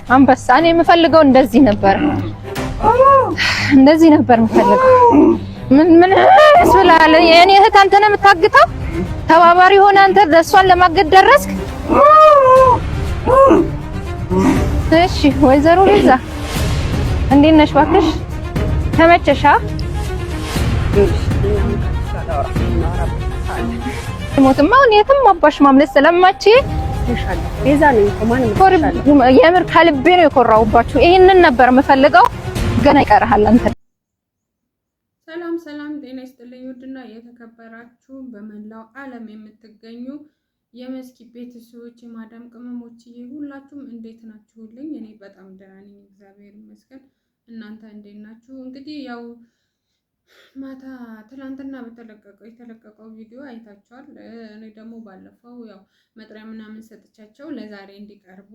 አንበሳ እኔ የምፈልገው እንደዚህ ነበር የምፈልገው። ምን ያስብላል? የኔ እህት አንተ ነህ የምታግተው? ተባባሪ ሆነ አንተ እሷን ለማገት ደረስክ? እሺ ወይዘሮ ቤዛ እንዴት ነሽ? እባክሽ ተመቸሻ? ሞትማ የትም አባሽ ማምለስ ስለማች ቤዛ ነኝ የምር ከልቤ ነው የኮራውባችሁ። ይሄንን ነበር የምፈልገው። ገና ይቀርሃል አንተ። ሰላም ጤና ይስጥልኝ። ውድና የተከበራችሁ በመላው ዓለም የምትገኙ የመስኪ ቤተሰቦች የማዳም ቅመሞች ሁላችሁም እንዴት ናችሁልኝ? እኔ በጣም ደህና ነኝ፣ እግዚአብሔር ይመስገን። እናንተ እንዴት ናችሁ? እንግዲህ ያው ማታ ትላንትና የተለቀቀው ቪዲዮ አይታችኋል። እኔ ደግሞ ባለፈው ያው መጥሪያ ምናምን ሰጥቻቸው ለዛሬ እንዲቀርቡ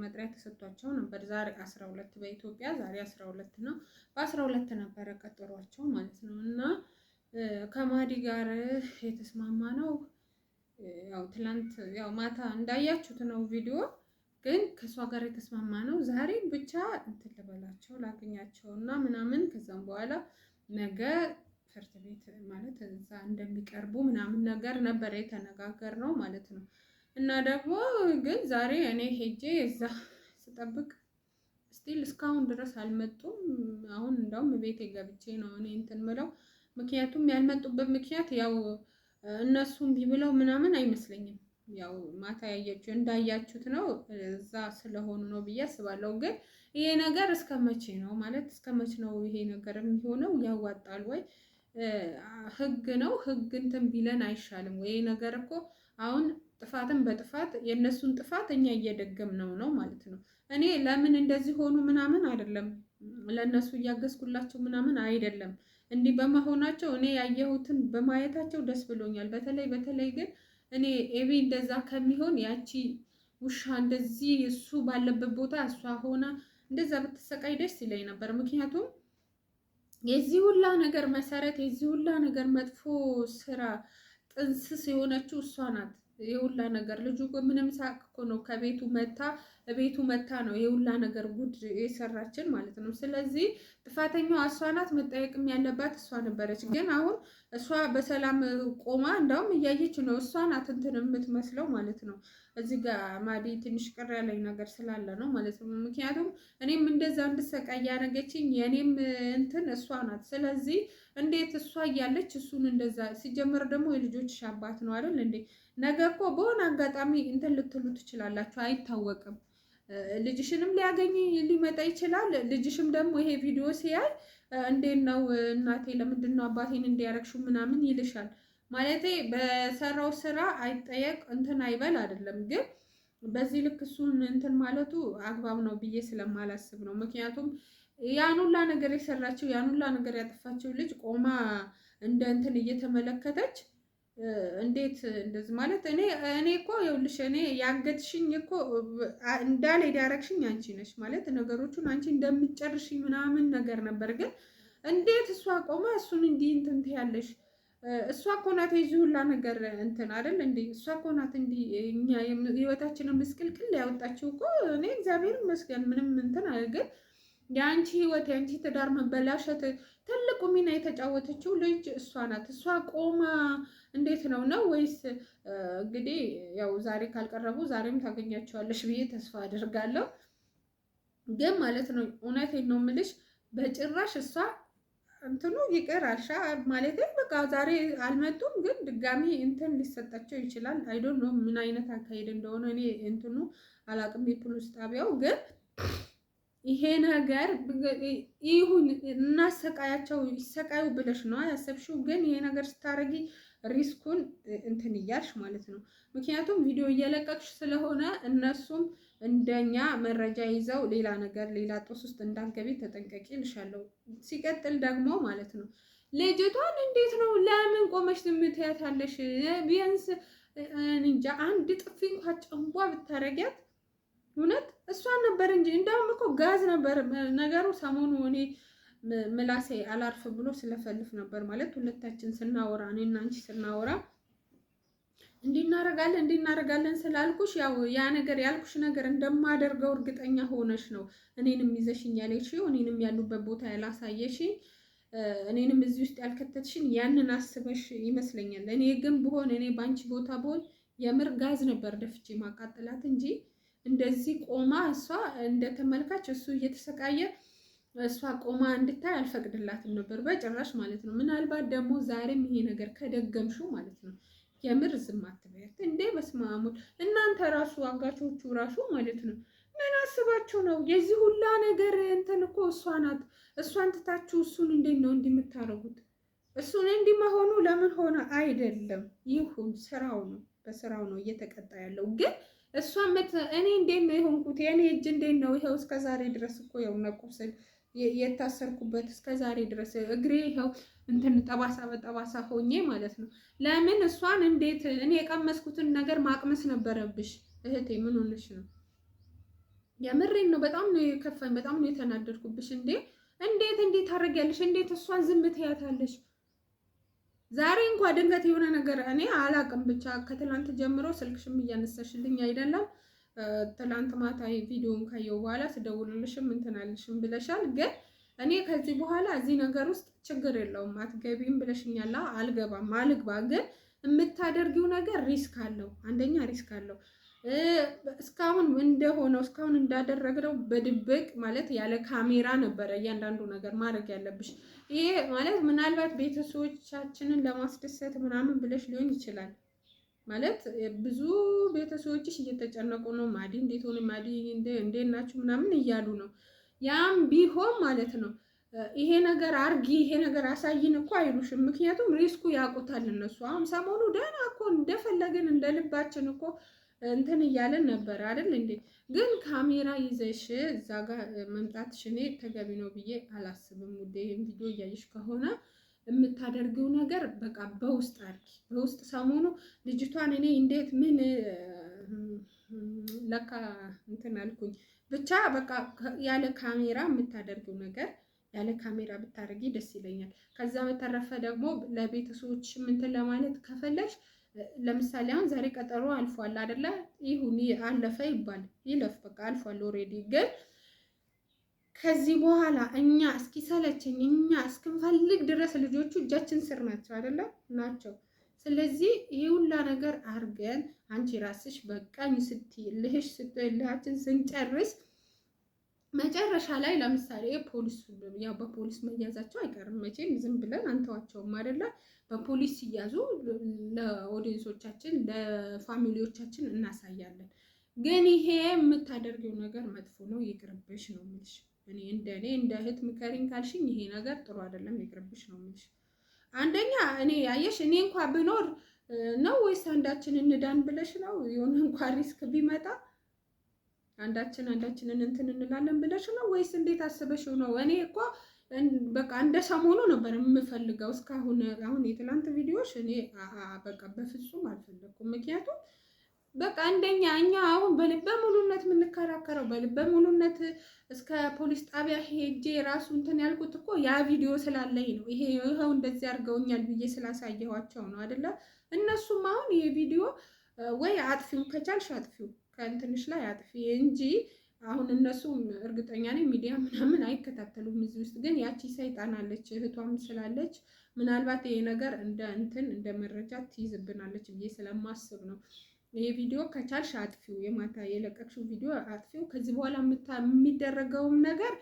መጥሪያ ተሰጥቷቸው ነበር። ዛሬ 12 በኢትዮጵያ ዛሬ 12 ነው። በ12 ነበረ ቀጠሯቸው ማለት ነው። እና ከማዲ ጋር የተስማማ ነው ያው ትላንት ያው ማታ እንዳያችሁት ነው ቪዲዮ፣ ግን ከሷ ጋር የተስማማ ነው ዛሬ ብቻ እንትን ልበላቸው ላገኛቸውና ምናምን ከዛም በኋላ ነገ ፍርድ ቤት ማለት እዛ እንደሚቀርቡ ምናምን ነገር ነበር የተነጋገርነው ማለት ነው። እና ደግሞ ግን ዛሬ እኔ ሄጄ እዛ ስጠብቅ ስቲል እስካሁን ድረስ አልመጡም። አሁን እንደውም ቤቴ ገብቼ ነው እኔ እንትን ምለው። ምክንያቱም ያልመጡበት ምክንያት ያው እነሱም ቢብለው ምናምን አይመስለኝም። ያው ማታ ያያችሁ እንዳያችሁት ነው እዛ ስለሆኑ ነው ብዬ አስባለሁ። ግን ይሄ ነገር እስከመቼ ነው ማለት እስከመቼ ነው ይሄ ነገር የሚሆነው? ያዋጣል ወይ? ህግ ነው ህግ እንትን ቢለን አይሻልም ወይ? ይሄ ነገር እኮ አሁን ጥፋትን በጥፋት የነሱን ጥፋት እኛ እየደገምነው ነው ማለት ነው። እኔ ለምን እንደዚህ ሆኑ ምናምን አይደለም፣ ለነሱ እያገዝኩላቸው ምናምን አይደለም። እንዲህ በመሆናቸው እኔ ያየሁትን በማየታቸው ደስ ብሎኛል። በተለይ ግን እኔ ኤቢ እንደዛ ከሚሆን ያቺ ውሻ እንደዚህ እሱ ባለበት ቦታ እሷ ሆና እንደዛ ብትሰቃይ ደስ ይለኝ ነበር። ምክንያቱም የዚህ ሁላ ነገር መሰረት የዚህ ሁላ ነገር መጥፎ ስራ ጥንስስ የሆነችው እሷ ናት። የሁላ ነገር ልጁ ምንም ሳቅ እኮ ነው ቤቱ መታ ነው የሁላ ነገር ጉድ የሰራችን ማለት ነው። ስለዚህ ጥፋተኛዋ እሷ ናት፣ መጠየቅም ያለባት እሷ ነበረች። ግን አሁን እሷ በሰላም ቆማ እንዳውም እያየች ነው። እሷ ናት እንትን የምትመስለው ማለት ነው። እዚህ ጋር ማዲ ትንሽ ቅር ያለኝ ነገር ስላለ ነው ማለት ነው። ምክንያቱም እኔም እንደዛ እንድሰቃይ ያደረገችኝ የኔም እንትን እሷ ናት። ስለዚህ እንዴት እሷ እያለች እሱን እንደዛ ሲጀመር ደግሞ የልጆችሽ አባት ነው አይደል እንዴ? ነገ እኮ በሆነ አጋጣሚ እንትን ልትሉ ትችላላችሁ፣ አይታወቅም። ልጅሽንም ሊያገኝ ሊመጣ ይችላል። ልጅሽም ደግሞ ይሄ ቪዲዮ ሲያይ እንዴት ነው እናቴ ለምንድን ነው አባቴን እንዲያረግሹ ምናምን ይልሻል። ማለቴ በሰራው ስራ አይጠየቅ እንትን አይበል አይደለም። ግን በዚህ ልክ እሱን እንትን ማለቱ አግባብ ነው ብዬ ስለማላስብ ነው። ምክንያቱም ያን ሁላ ነገር የሰራችው ያን ሁላ ነገር ያጠፋችው ልጅ ቆማ እንደ እንትን እየተመለከተች እንዴት እንደዚህ ማለት እኔ እኮ ይኸውልሽ እኔ ያገትሽኝ እኮ እንዳልሄድ ያረግሽኝ አንቺ ነሽ ማለት ነገሮቹን አንቺ እንደምትጨርሽኝ ምናምን ነገር ነበር። ግን እንዴት እሷ ቆማ እሱን እንዲህ እንትን ትያለሽ? እሷ እኮ ናት የዚህ ሁላ ነገር እንትን አይደል እንዴ? እሷ እኮ ናት እንዲህ እኛ ህይወታችንን ምስቅልቅል ያወጣችው እኮ። እኔ እግዚአብሔር ይመስገን ምንም እንትን ግን የአንቺ ህይወት የአንቺ ትዳር መበላሸት ትልቁ ሚና የተጫወተችው ልጅ እሷ ናት። እሷ ቆማ እንዴት ነው ወይስ እንግዲህ ያው ዛሬ ካልቀረቡ ዛሬም ታገኛቸዋለሽ ብዬ ተስፋ አድርጋለሁ። ግን ማለት ነው እውነቴን ነው የምልሽ በጭራሽ እሷ እንትኑ ይቅር አልሻ ማለት በቃ ዛሬ አልመጡም፣ ግን ድጋሚ እንትን ሊሰጣቸው ይችላል። አይ ዶንት ኖ ምን አይነት አካሄድ እንደሆነ እኔ እንትኑ አላቅም። የፖሊስ ጣቢያው ግን ይሄ ነገር ይሁን እናሰቃያቸው ይሰቃዩ ብለሽ ነው ያሰብሽው። ግን ይሄ ነገር ስታረጊ ሪስኩን እንትን እያልሽ ማለት ነው። ምክንያቱም ቪዲዮ እየለቀቅሽ ስለሆነ እነሱም እንደኛ መረጃ ይዘው ሌላ ነገር ሌላ ጦስ ውስጥ እንዳትገቢ ተጠንቀቂ ልሻለሁ። ሲቀጥል ደግሞ ማለት ነው ልጅቷን እንዴት ነው ለምን ቆመሽ ዝም ትያታለሽ? ቢያንስ እንጃ አንድ ጥፊ እንኳን ጨንቧ ብታረጊያት እውነት እሷን ነበር እንጂ እንደውም እኮ ጋዝ ነበር ነገሩ። ሰሞኑ እኔ ምላሴ አላርፍ ብሎ ስለፈልፍ ነበር ማለት ሁለታችን ስናወራ እኔና አንቺ ስናወራ እንዲናረጋለን ስላልኩሽ ያው ያ ነገር ያልኩሽ ነገር እንደማደርገው እርግጠኛ ሆነሽ ነው እኔንም ይዘሽኝ ያለሽው፣ እኔንም ያሉበት ቦታ ያላሳየሽኝ፣ እኔንም እዚህ ውስጥ ያልከተትሽኝ ያንን አስበሽ ይመስለኛል። እኔ ግን ብሆን እኔ ባንቺ ቦታ ብሆን የምር ጋዝ ነበር ደፍቼ ማቃጠላት እንጂ እንደዚህ ቆማ እሷ እንደተመልካች እሱ እየተሰቃየ እሷ ቆማ እንድታይ አልፈቅድላትም ነበር በጭራሽ ማለት ነው። ምናልባት ደግሞ ዛሬም ይሄ ነገር ከደገምሽው ማለት ነው የምር ዝም አትበያት እንዴ! በስመ አብ እናንተ ራሱ አጋቾቹ ራሱ ማለት ነው ምን አስባችሁ ነው? የዚህ ሁላ ነገር እንትን እኮ እሷ ናት። እሷን ትታችሁ እሱን እንዴት ነው እንዲህ የምታረጉት? እሱን እንዲህ መሆኑ ለምን ሆነ አይደለም፣ ይሁን ስራው ነው፣ በስራው ነው እየተቀጣ ያለው። ግን እሷ እኔ እንዴት ነው የሆንኩት? የኔ እጅ እንዴት ነው ይኸው እስከዛሬ ድረስ እኮ ያው ነቁስል የታሰርኩበት እስከዛሬ ድረስ እግሬ ይኸው እንትን ጠባሳ በጠባሳ ሆኜ ማለት ነው። ለምን እሷን እንዴት እኔ የቀመስኩትን ነገር ማቅመስ ነበረብሽ እህቴ። ምን ሆነሽ ነው? የምሬን ነው። በጣም ነው የከፋኝ፣ በጣም ነው የተናደድኩብሽ። እንዴት ታደርጊያለሽ? እንዴት እሷን ዝም ትያታለሽ? ዛሬ እንኳን ድንገት የሆነ ነገር እኔ አላቅም፣ ብቻ ከትላንት ጀምሮ ስልክሽም እያነሳሽልኝ አይደለም። ትላንት ማታ ቪዲዮን ካየው በኋላ ስደውልልሽም እንትናልሽም ብለሻል። ግን እኔ ከዚህ በኋላ እዚህ ነገር ውስጥ ችግር የለውም አትገቢም ብለሽኛል። አልገባም አልግባ። ግን የምታደርጊው ነገር ሪስክ አለው። አንደኛ ሪስክ አለው። እስካሁን እስካሁን እንዳደረግነው በድብቅ ማለት ያለ ካሜራ ነበረ እያንዳንዱ ነገር ማድረግ ያለብሽ። ይሄ ማለት ምናልባት ቤተሰቦቻችንን ለማስደሰት ምናምን ብለሽ ሊሆን ይችላል። ማለት ብዙ ቤተሰቦችሽ እየተጨነቁ ነው። ማዲ እንዴት ሆነ፣ ማዲ እንዴት ናችሁ ምናምን እያሉ ነው። ያም ቢሆን ማለት ነው ይሄ ነገር አርጊ፣ ይሄ ነገር አሳይን እኮ አይሉሽም። ምክንያቱም ሪስኩ ያውቁታል እነሱ። አሁን ሰሞኑ ደህና እኮ እንደፈለግን እንደልባችን እኮ እንትን እያለን ነበር አይደል እንዴ? ግን ካሜራ ይዘሽ እዛ ጋር መምጣትሽ እኔ ተገቢ ነው ብዬ አላስብም። ውዴ ይሄን ቪዲዮ እያየሽ ከሆነ የምታደርገው ነገር በቃ በውስጥ አድርጊ። በውስጥ ሰሞኑ ልጅቷን እኔ እንዴት ምን ለካ እንትን አልኩኝ። ብቻ በቃ ያለ ካሜራ የምታደርገው ነገር ያለ ካሜራ ብታደርጊ ደስ ይለኛል። ከዛ በተረፈ ደግሞ ለቤተሰቦች እንትን ለማለት ከፈለሽ ለምሳሌ አሁን ዛሬ ቀጠሮ አልፏል አይደለ? ይሁን አለፈ ይባል ይለፍ፣ በቃ አልፏል ኦልሬዲ። ግን ከዚህ በኋላ እኛ እስኪሰለቸኝ እኛ እስክንፈልግ ድረስ ልጆቹ እጃችን ስር ናቸው አይደለ? ናቸው። ስለዚህ ይሄ ሁላ ነገር አርገን አንቺ ራስሽ በቃኝ ስትይ ልሃችን ስንጨርስ መጨረሻ ላይ ለምሳሌ ፖሊስ ያው በፖሊስ መያዛቸው አይቀርም መቼም ዝም ብለን አንተዋቸውም አይደለ? በፖሊስ ሲያዙ ለኦዲየንሶቻችን ለፋሚሊዎቻችን እናሳያለን። ግን ይሄ የምታደርገው ነገር መጥፎ ነው፣ ይቅርብሽ ነው የምልሽ። እኔ እንደ እህት ምከሪኝ ካልሽኝ ይሄ ነገር ጥሩ አይደለም፣ ይቅርብሽ ነው የምልሽ። አንደኛ እኔ ያየሽ እኔ እንኳን ብኖር ነው ወይስ አንዳችን እንዳን ብለሽ ነው? የሆነ እንኳን ሪስክ ቢመጣ አንዳችንን እንትን እንላለን ብለሽ ነው ወይስ እንዴት አስበሽው ነው? እኔ እኮ በቃ እንደ ሰሞኑ ነበር የምፈልገው እስካሁን። አሁን የትላንት ቪዲዮሽ እኔ በቃ በፍጹም አልፈለኩም። ምክንያቱም በቃ እንደኛ እኛ አሁን በልበ ሙሉነት የምንከራከረው በልበ ሙሉነት እስከ ፖሊስ ጣቢያ ሄጄ ራሱ እንትን ያልኩት እኮ ያ ቪዲዮ ስላለኝ ነው። ይኸው እንደዚህ አድርገውኛል ብዬ ስላሳየኋቸው ነው አይደለ? እነሱም አሁን ይሄ ቪዲዮ ወይ አጥፊው ከቻልሽ አጥፊው ከእንትንሽ ላይ አጥፊ እንጂ አሁን እነሱ እርግጠኛ ነኝ ሚዲያ ምናምን አይከታተሉም እዚህ ውስጥ። ግን ያቺ ሰይጣን አለች እህቷም ስላለች ምናልባት ይሄ ነገር እንደ መረጃ ትይዝብናለች ብዬ ስለማስብ ነው። ይሄ ቪዲዮ ከቻልሽ አጥፊው፣ የማታ የለቀቅሽው ቪዲዮ አጥፊው። ከዚህ በኋላ የሚደረገውም ነገር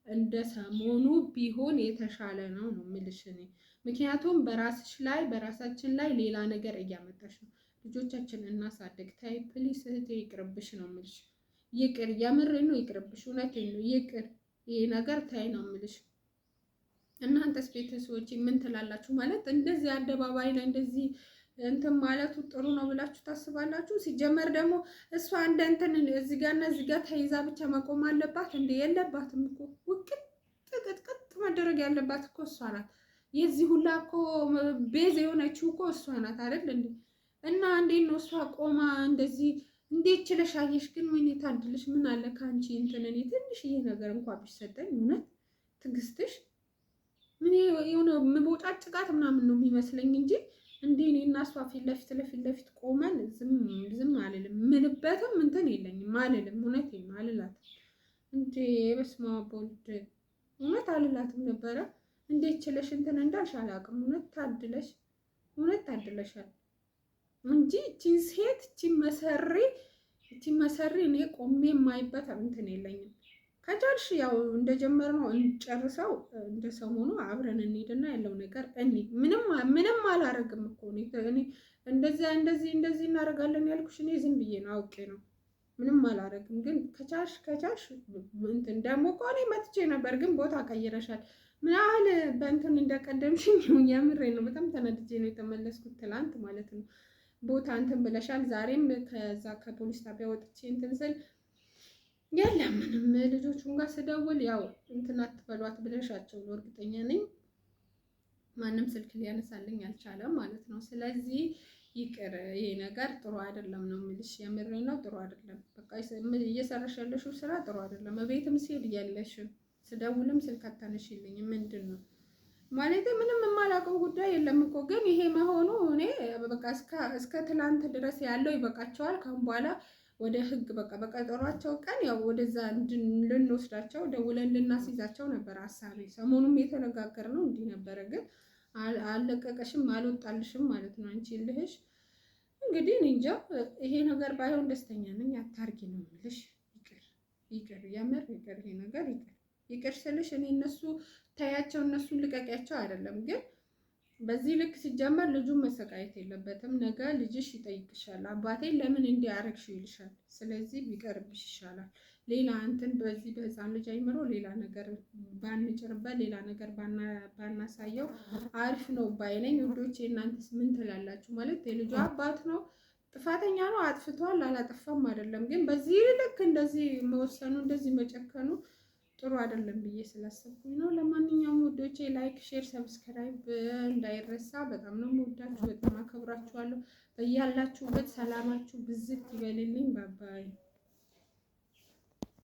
እንደ ሰሞኑ ቢሆን የተሻለ ነው የምልሽ እኔ። ምክንያቱም በራሳችን ላይ ሌላ ነገር እያመጣሽ ነው። ልጆቻችን እናሳድግ። ታይ ፕሊስ እህቴ ይቅርብሽ ነው የምልሽ። ይቅር፣ የምሬን ነው ይቅርብሽ፣ እውነቴን ነው ይቅር። ይሄ ነገር ታይ ነው የምልሽ። እናንተስ ቤተሰቦች ምን ትላላችሁ? ማለት እንደዚህ አደባባይ ላይ እንደዚህ እንትን ማለቱ ጥሩ ነው ብላችሁ ታስባላችሁ? ሲጀመር ደግሞ እሷ እንደ እንትን እዚህ ጋርና እዚህ ጋር ተይዛ ብቻ መቆም አለባት እንዴ? የለባትም እኮ ውቅጥ ቅጥቅጥ መደረግ ያለባት እኮ እሷ ናት። የዚህ ሁላ እኮ ቤዝ የሆነችው እኮ እሷ ናት አይደል እንዴ? እና እንዴት ነው እሷ ቆማ እንደዚህ እንዴት ችለሽ አየሽ? ግን ወይኔ ታድልሽ። ምን አለ ካንቺ እንትን እኔ ትንሽዬ ነገር እንኳን ቢሰጠኝ እውነት ትዕግስትሽ ምን የሆነ ምቦጫጭቃት ምናምን ነው የሚመስለኝ እንጂ እንዴ እኔና እሷ ፊት ለፊት ቆመን ዝም አልልም። ምንበትም እንትን የለኝም አልልም። እውነቴን አልላትም እንዴ በስመ አብ ወልድ እውነት አልላትም ነበረ። እንዴት ችለሽ እንትን እንዳልሽ አላውቅም። እውነት ታድለሻል እንጂ እቺን ሴት እቺን መሰሪ እኔ ቆሜ የማይበት እንትን የለኝም። ከቻልሽ ያው እንደጀመርነው እንጨርሰው፣ እንደ ሰሞኑ አብረን እንሂድና ያለው ነገር ምንም አላረግም እኮ እኔ እንደዚህ እናደርጋለን ያልኩሽ እኔ ዝም ብዬ ነው አውቄ ነው። ምንም አላረግም። ግን ከቻልሽ እንትን ደግሞ እኮ እኔ መጥቼ ነበር፣ ግን ቦታ ቀይረሻል። ምን ያህል በእንትን እንደቀደምሽኝ የምሬ ነው። በጣም ተናድጄ ነው የተመለስኩት፣ ትላንት ማለት ነው። ቦታ እንትን ብለሻል። ዛሬም ከዛ ከፖሊስ ጣቢያ ወጥቼ እንትን ስል የለም ምንም። ልጆቹን ጋር ስደውል ያው እንትን አትበሏት ብለሻቸው ነው፣ እርግጠኛ ነኝ። ማንም ስልክ ሊያነሳልኝ አልቻለም ማለት ነው። ስለዚህ ይቅር፣ ይሄ ነገር ጥሩ አይደለም ነው የምልሽ። የምሬ ነው፣ ጥሩ አይደለም። በቃ እየሰራሽ ያለሽው ስራ ጥሩ አይደለም። ቤትም ሲሄድ ያለሽም ስደውልም ስልክ አታነሺልኝ። ምንድን ነው ማለት ምንም የማላውቀው ጉዳይ የለም እኮ ግን ይሄ መሆኑ እኔ በቃ እስከ ትላንት ድረስ ያለው ይበቃቸዋል። ካሁን በኋላ ወደ ህግ በቃ በቀጠሯቸው ቀን ያው ወደዛ ልንወስዳቸው ደውለን ልናስይዛቸው ነበር ሀሳቤ። ሰሞኑም የተነጋገርነው እንዲህ ነበረ፣ ግን አልለቀቀሽም አልወጣልሽም ማለት ነው አንቺ ልህሽ። እንግዲህ እኔ እንጃ፣ ይሄ ነገር ባይሆን ደስተኛ ነኝ። አታርጊ ነው የምልሽ። ይቅር፣ የምር ይቅር፣ ይሄ ነገር ይቅር ስልሽ እኔ እነሱ ታያቸው እነሱን ልቀቂያቸው አይደለም፣ ግን በዚህ ልክ ሲጀመር ልጁን መሰቃየት የለበትም። ነገ ልጅሽ ይጠይቅሻል፣ አባቴን ለምን እንዲያረግሽ ይልሻል። ስለዚህ ቢቀርብሽ ይሻላል። ሌላ እንትን በዚህ በህፃን ልጅ አይምሮ ሌላ ነገር ባንጭርበት፣ ሌላ ነገር ባናሳየው አሪፍ ነው ባይነኝ። ውዶቼ እናንተስ ምን ትላላችሁ? ማለት የልጁ አባት ነው፣ ጥፋተኛ ነው፣ አጥፍቷል፣ አላጠፋም አይደለም። ግን በዚህ ልክ እንደዚህ መወሰኑ፣ እንደዚህ መጨከኑ ጥሩ አይደለም ብዬ ስላሰብኩኝ ነው። ለማንኛውም ውዶቼ ላይክ፣ ሼር፣ ሰብስክራይብ እንዳይረሳ። በጣም ነው የምወዳችሁ፣ በጣም አከብራችኋለሁ። በያላችሁበት ሰላማችሁ ብዝት ይበልልኝ። ባባይ